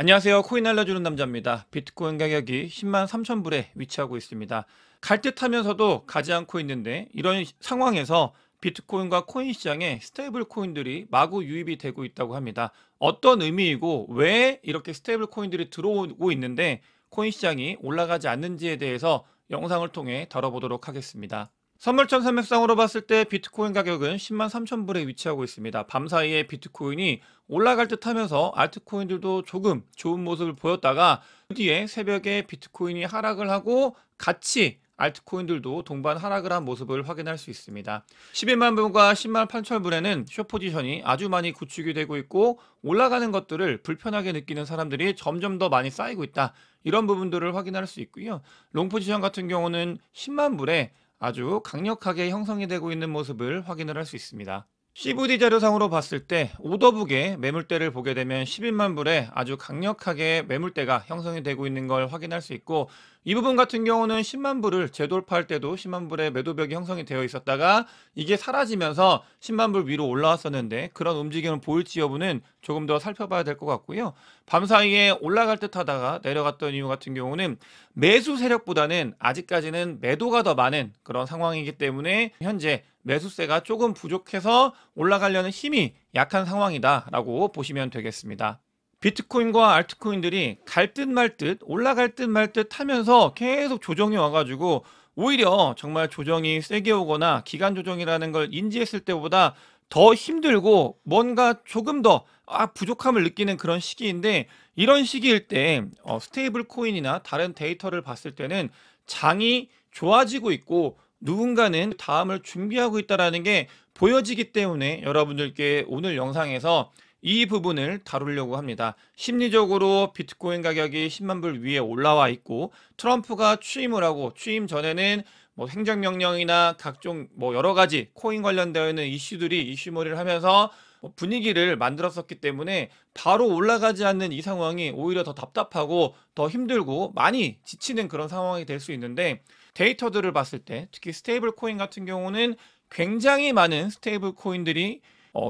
안녕하세요. 코인 알려주는 남자입니다. 비트코인 가격이 10만 3천 불에 위치하고 있습니다. 갈 듯하면서도 가지 않고 있는데 이런 상황에서 비트코인과 코인 시장에 스테이블 코인들이 마구 유입이 되고 있다고 합니다. 어떤 의미이고 왜 이렇게 스테이블 코인들이 들어오고 있는데 코인 시장이 올라가지 않는지에 대해서 영상을 통해 다뤄보도록 하겠습니다. 선물점 산맥상으로 봤을 때 비트코인 가격은 10만 3천 불에 위치하고 있습니다. 밤사이에 비트코인이 올라갈 듯 하면서 알트코인들도 조금 좋은 모습을 보였다가 그 뒤에 새벽에 비트코인이 하락을 하고 같이 알트코인들도 동반 하락을 한 모습을 확인할 수 있습니다. 11만 불과 10만 8천 불에는 숏포지션이 아주 많이 구축이 되고 있고 올라가는 것들을 불편하게 느끼는 사람들이 점점 더 많이 쌓이고 있다. 이런 부분들을 확인할 수 있고요. 롱포지션 같은 경우는 10만 불에 아주 강력하게 형성이 되고 있는 모습을 확인을 할 수 있습니다. CVD 자료상으로 봤을 때 오더북의 매물대를 보게 되면 11만 불에 아주 강력하게 매물대가 형성이 되고 있는 걸 확인할 수 있고, 이 부분 같은 경우는 10만 불을 재돌파할 때도 10만 불의 매도벽이 형성이 되어 있었다가 이게 사라지면서 10만 불 위로 올라왔었는데 그런 움직임을 보일지 여부는 조금 더 살펴봐야 될 것 같고요. 밤사이에 올라갈 듯 하다가 내려갔던 이유 같은 경우는 매수 세력보다는 아직까지는 매도가 더 많은 그런 상황이기 때문에 현재 매수세가 조금 부족해서 올라가려는 힘이 약한 상황이다라고 보시면 되겠습니다. 비트코인과 알트코인들이 갈 듯 말 듯 올라갈 듯 말 듯 하면서 계속 조정이 와가지고 오히려 정말 조정이 세게 오거나 기간 조정이라는 걸 인지했을 때보다 더 힘들고 뭔가 조금 더 부족함을 느끼는 그런 시기인데, 이런 시기일 때 스테이블 코인이나 다른 데이터를 봤을 때는 장이 좋아지고 있고 누군가는 다음을 준비하고 있다는 게 보여지기 때문에 여러분들께 오늘 영상에서 이 부분을 다루려고 합니다. 심리적으로 비트코인 가격이 10만 불 위에 올라와 있고 트럼프가 취임을 하고 취임 전에는 행정명령이나 각종 여러 가지 코인 관련되어 있는 이슈들이 이슈몰이를 하면서 분위기를 만들었었기 때문에 바로 올라가지 않는 이 상황이 오히려 더 답답하고 더 힘들고 많이 지치는 그런 상황이 될 수 있는데, 데이터들을 봤을 때 특히 스테이블 코인 같은 경우는 굉장히 많은 스테이블 코인들이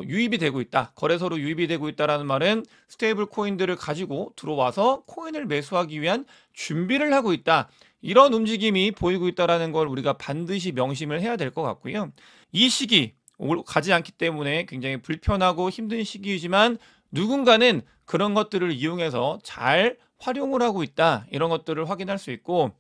유입이 되고 있다. 거래소로 유입이 되고 있다라는 말은 스테이블 코인들을 가지고 들어와서 코인을 매수하기 위한 준비를 하고 있다. 이런 움직임이 보이고 있다라는 걸 우리가 반드시 명심을 해야 될 것 같고요. 이 시기 가지 않기 때문에 굉장히 불편하고 힘든 시기이지만 누군가는 그런 것들을 이용해서 잘 활용을 하고 있다. 이런 것들을 확인할 수 있고,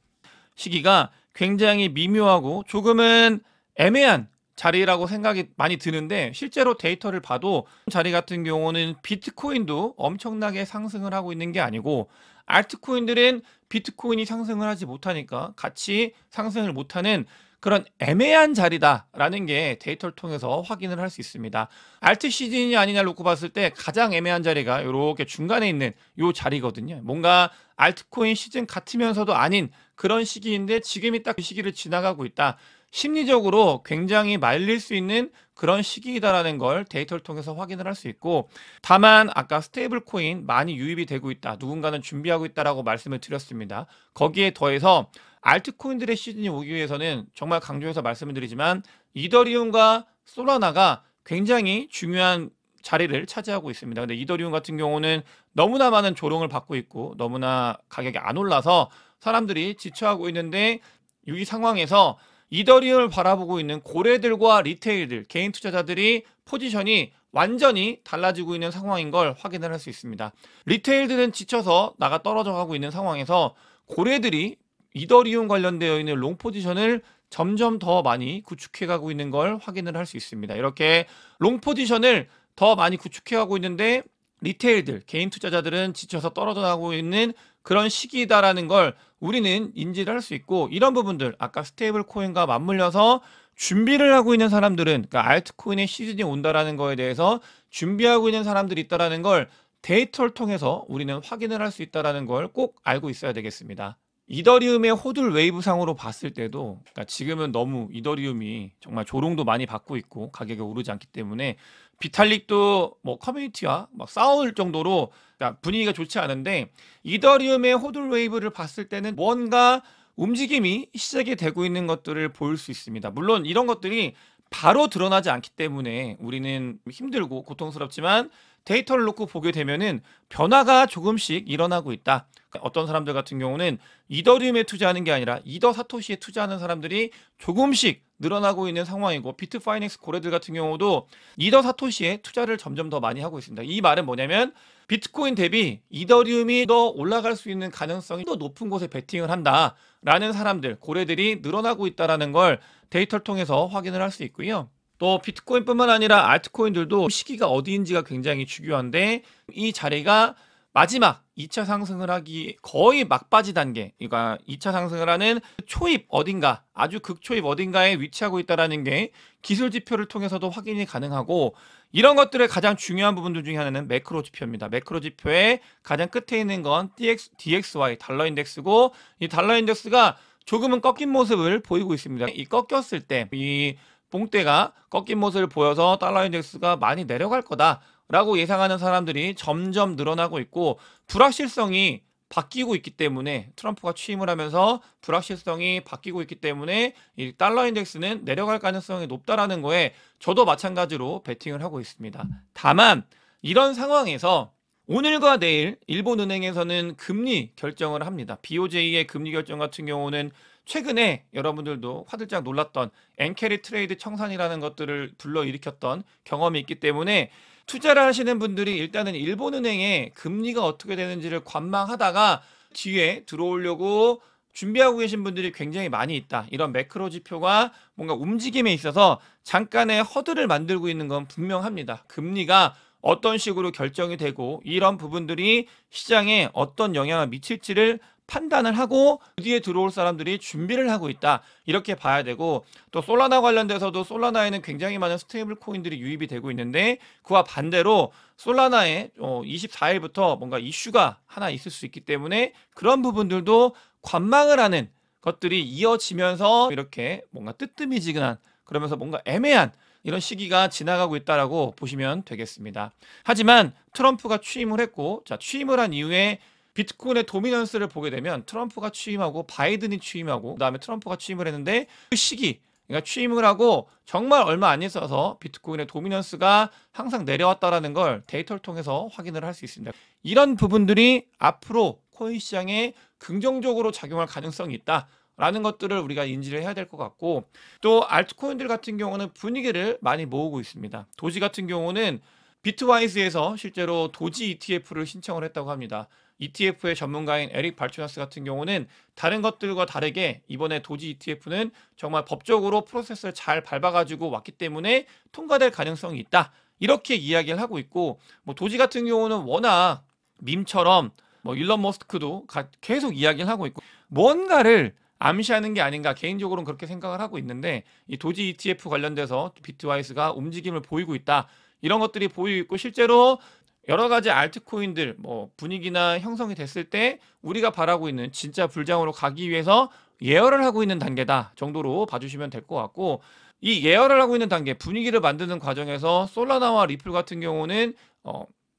시기가 굉장히 미묘하고 조금은 애매한 자리라고 생각이 많이 드는데, 실제로 데이터를 봐도 자리 같은 경우는 비트코인도 엄청나게 상승을 하고 있는 게 아니고 알트코인들은 비트코인이 상승을 하지 못하니까 같이 상승을 못하는 그런 애매한 자리다라는 게 데이터를 통해서 확인을 할 수 있습니다. 알트 시즌이 아니냐 놓고 봤을 때 가장 애매한 자리가 이렇게 중간에 있는 이 자리거든요. 뭔가 알트코인 시즌 같으면서도 아닌 그런 시기인데 지금이 딱 그 시기를 지나가고 있다. 심리적으로 굉장히 말릴 수 있는 그런 시기이다라는 걸 데이터를 통해서 확인을 할 수 있고, 다만 아까 스테이블 코인 많이 유입이 되고 있다. 누군가는 준비하고 있다라고 말씀을 드렸습니다. 거기에 더해서 알트코인들의 시즌이 오기 위해서는 정말 강조해서 말씀을 드리지만 이더리움과 솔라나가 굉장히 중요한 자리를 차지하고 있습니다. 근데 이더리움 같은 경우는 너무나 많은 조롱을 받고 있고 너무나 가격이 안 올라서 사람들이 지쳐하고 있는데, 이 상황에서 이더리움을 바라보고 있는 고래들과 리테일들, 개인 투자자들이 포지션이 완전히 달라지고 있는 상황인 걸 확인을 할 수 있습니다. 리테일들은 지쳐서 나가 떨어져 가고 있는 상황에서 고래들이 이더리움 관련되어 있는 롱 포지션을 점점 더 많이 구축해 가고 있는 걸 확인을 할 수 있습니다. 이렇게 롱 포지션을 더 많이 구축해 가고 있는데 리테일들, 개인 투자자들은 지쳐서 떨어져 나가고 있는 그런 시기다라는 걸 우리는 인지를 할 수 있고, 이런 부분들 아까 스테이블 코인과 맞물려서 준비를 하고 있는 사람들은, 그러니까 알트코인의 시즌이 온다라는 거에 대해서 준비하고 있는 사람들이 있다라는 걸 데이터를 통해서 우리는 확인을 할 수 있다라는 걸 꼭 알고 있어야 되겠습니다. 이더리움의 호들 웨이브 상으로 봤을 때도, 그러니까 지금은 너무 이더리움이 정말 조롱도 많이 받고 있고 가격이 오르지 않기 때문에 비탈릭도 커뮤니티와 싸울 정도로 그러니까 분위기가 좋지 않은데, 이더리움의 호들 웨이브를 봤을 때는 뭔가 움직임이 시작이 되고 있는 것들을 보일 수 있습니다. 물론 이런 것들이 바로 드러나지 않기 때문에 우리는 힘들고 고통스럽지만 데이터를 놓고 보게 되면은 변화가 조금씩 일어나고 있다. 어떤 사람들 같은 경우는 이더리움에 투자하는 게 아니라 이더 사토시에 투자하는 사람들이 조금씩 늘어나고 있는 상황이고, 비트파이넥스 고래들 같은 경우도 이더 사토시에 투자를 점점 더 많이 하고 있습니다. 이 말은 뭐냐면 비트코인 대비 이더리움이 더 올라갈 수 있는 가능성이 더 높은 곳에 베팅을 한다라는 사람들, 고래들이 늘어나고 있다는 걸 데이터를 통해서 확인을 할 수 있고요. 또 비트코인뿐만 아니라 알트코인들도 시기가 어디인지가 굉장히 중요한데, 이 자리가 마지막 2차 상승을 하기 거의 막바지 단계, 그러니까 2차 상승을 하는 초입 어딘가, 아주 극초입 어딘가에 위치하고 있다는 게 기술 지표를 통해서도 확인이 가능하고, 이런 것들의 가장 중요한 부분들 중에 하나는 매크로 지표입니다. 매크로 지표의 가장 끝에 있는 건 DXY 달러 인덱스고, 이 달러 인덱스가 조금은 꺾인 모습을 보이고 있습니다. 이 꺾였을 때 이 봉대가 꺾인 모습을 보여서 달러 인덱스가 많이 내려갈 거다라고 예상하는 사람들이 점점 늘어나고 있고, 불확실성이 바뀌고 있기 때문에, 트럼프가 취임을 하면서 불확실성이 바뀌고 있기 때문에 이 달러 인덱스는 내려갈 가능성이 높다라는 거에 저도 마찬가지로 베팅을 하고 있습니다. 다만 이런 상황에서 오늘과 내일 일본은행에서는 금리 결정을 합니다. BOJ의 금리 결정 같은 경우는 최근에 여러분들도 화들짝 놀랐던 엔캐리 트레이드 청산이라는 것들을 불러일으켰던 경험이 있기 때문에, 투자를 하시는 분들이 일단은 일본은행의 금리가 어떻게 되는지를 관망하다가 뒤에 들어오려고 준비하고 계신 분들이 굉장히 많이 있다. 이런 매크로 지표가 뭔가 움직임에 있어서 잠깐의 허들을 만들고 있는 건 분명합니다. 금리가 어떤 식으로 결정이 되고 이런 부분들이 시장에 어떤 영향을 미칠지를 판단을 하고 그 뒤에 들어올 사람들이 준비를 하고 있다, 이렇게 봐야 되고, 또 솔라나 관련돼서도 솔라나에는 굉장히 많은 스테이블 코인들이 유입이 되고 있는데, 그와 반대로 솔라나에 24일부터 뭔가 이슈가 하나 있을 수 있기 때문에 그런 부분들도 관망을 하는 것들이 이어지면서 이렇게 뭔가 뜨뜨미지근한, 그러면서 뭔가 애매한 이런 시기가 지나가고 있다라고 보시면 되겠습니다. 하지만 트럼프가 취임을 했고, 자, 취임을 한 이후에 비트코인의 도미넌스를 보게 되면 트럼프가 취임하고 바이든이 취임하고 그다음에 트럼프가 취임을 했는데, 그 시기, 그러니까 취임을 하고 정말 얼마 안 있어서 비트코인의 도미넌스가 항상 내려왔다라는 걸 데이터를 통해서 확인을 할 수 있습니다. 이런 부분들이 앞으로 코인 시장에 긍정적으로 작용할 가능성이 있다라는 것들을 우리가 인지를 해야 될 것 같고, 또 알트코인들 같은 경우는 분위기를 많이 모으고 있습니다. 도지 같은 경우는 비트와이즈에서 실제로 도지 ETF를 신청을 했다고 합니다. ETF의 전문가인 에릭 발추나스 같은 경우는 다른 것들과 다르게 이번에 도지 ETF는 정말 법적으로 프로세스를 잘 밟아가지고 왔기 때문에 통과될 가능성이 있다, 이렇게 이야기를 하고 있고, 뭐 도지 같은 경우는 워낙 밈처럼 뭐 일론 머스크도 계속 이야기를 하고 있고, 뭔가를 암시하는 게 아닌가 개인적으로는 그렇게 생각을 하고 있는데, 이 도지 ETF 관련돼서 비트와이즈가 움직임을 보이고 있다, 이런 것들이 보이고 있고, 실제로 여러 가지 알트코인들 뭐 분위기나 형성이 됐을 때 우리가 바라고 있는 진짜 불장으로 가기 위해서 예열을 하고 있는 단계다 정도로 봐주시면 될 것 같고, 이 예열을 하고 있는 단계, 분위기를 만드는 과정에서 솔라나와 리플 같은 경우는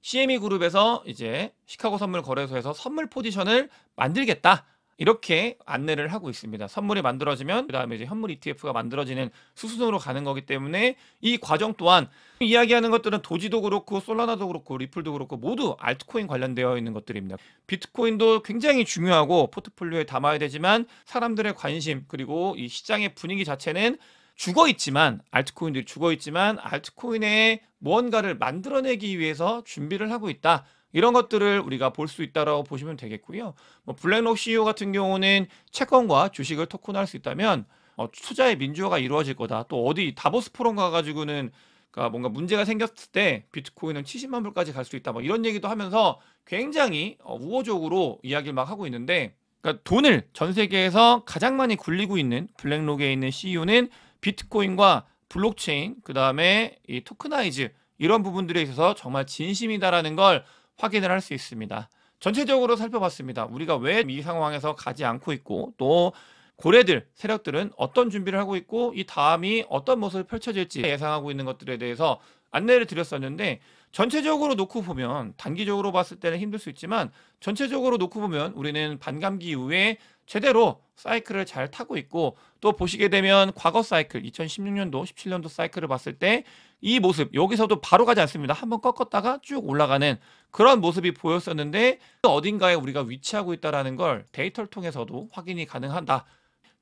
CME 그룹에서 이제 시카고 선물 거래소에서 선물 포지션을 만들겠다, 이렇게 안내를 하고 있습니다. 선물이 만들어지면 그 다음에 이제 현물 ETF가 만들어지는 수순으로 가는 거기 때문에, 이 과정 또한 이야기하는 것들은 도지도 그렇고 솔라나도 그렇고 리플도 그렇고 모두 알트코인 관련되어 있는 것들입니다. 비트코인도 굉장히 중요하고 포트폴리오에 담아야 되지만, 사람들의 관심 그리고 이 시장의 분위기 자체는 죽어있지만, 알트코인들이 죽어있지만 알트코인의 무언가를 만들어내기 위해서 준비를 하고 있다, 이런 것들을 우리가 볼 수 있다라고 보시면 되겠고요. 뭐 블랙록 CEO 같은 경우는 채권과 주식을 토큰화할 수 있다면 투자의 민주화가 이루어질 거다. 또 어디 다보스 포럼 가가지고는 그러니까 뭔가 문제가 생겼을 때 비트코인은 70만 불까지 갈 수 있다, 뭐 이런 얘기도 하면서 굉장히 우호적으로 이야기를 막 하고 있는데, 그러니까 돈을 전 세계에서 가장 많이 굴리고 있는 블랙록에 있는 CEO는 비트코인과 블록체인, 그 다음에 이 토크나이즈, 이런 부분들에 있어서 정말 진심이다라는 걸 확인을 할 수 있습니다. 전체적으로 살펴봤습니다. 우리가 왜 이 상황에서 가지 않고 있고, 또 고래들, 세력들은 어떤 준비를 하고 있고, 이 다음이 어떤 모습을 펼쳐질지 예상하고 있는 것들에 대해서 안내를 드렸었는데, 전체적으로 놓고 보면 단기적으로 봤을 때는 힘들 수 있지만 전체적으로 놓고 보면 우리는 반감기 이후에 제대로 사이클을 잘 타고 있고 또 보시게 되면 과거 사이클 2016년도, 17년도 사이클을 봤을 때 이 모습 여기서도 바로 가지 않습니다. 한번 꺾었다가 쭉 올라가는 그런 모습이 보였었는데 어딘가에 우리가 위치하고 있다라는 걸 데이터를 통해서도 확인이 가능하다.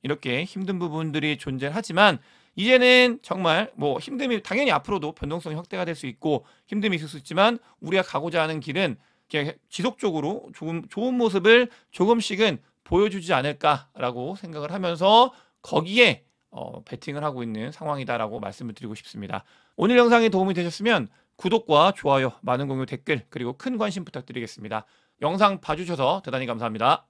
이렇게 힘든 부분들이 존재하지만 이제는 정말 뭐 힘듦이 당연히 앞으로도 변동성이 확대가 될 수 있고 힘듦이 있을 수 있지만 우리가 가고자 하는 길은 이렇게 지속적으로 좋은 모습을 조금씩은 보여주지 않을까라고 생각을 하면서 거기에 베팅을 하고 있는 상황이다라고 말씀을 드리고 싶습니다. 오늘 영상이 도움이 되셨으면 구독과 좋아요, 많은 공유, 댓글 그리고 큰 관심 부탁드리겠습니다. 영상 봐주셔서 대단히 감사합니다.